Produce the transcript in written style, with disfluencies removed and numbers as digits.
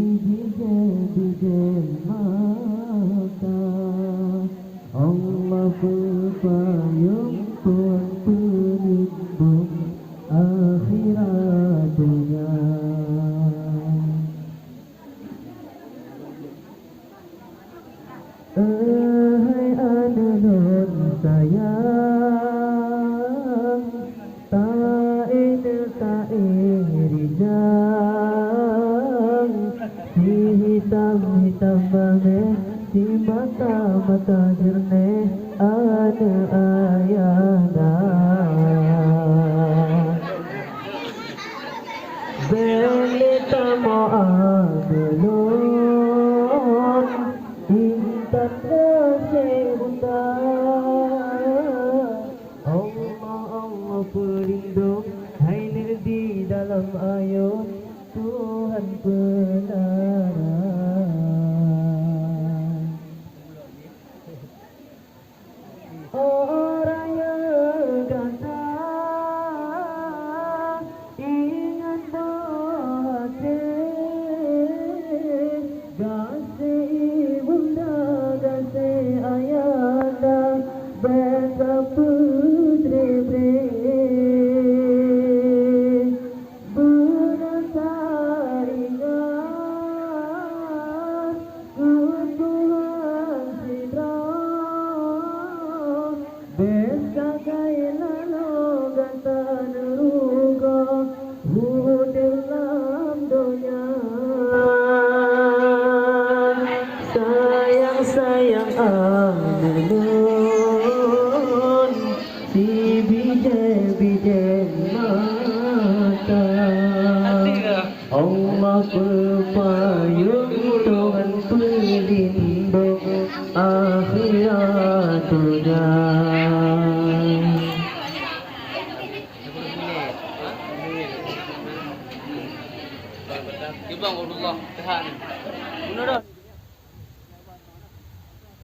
biji-biji mata. Allah berpayung Tuhan pelindung akhirat dunia. Hai anak sayang, tak rijang, si hitam banget, si mata jernih, anak ayana. Belita mo'amelon, intan bunda. Allah pelindung, hadir di dalam ayun Tuhan pelarang. Orang yang ganteng ingat bahasa, gase ibunda, gase ayanda, besa putri bre. Sayang amelon, si biji-biji mata. Allah berpayung Tuhan pelindung akhirat dunia. Ibang Allah Tuhan. Benar dah.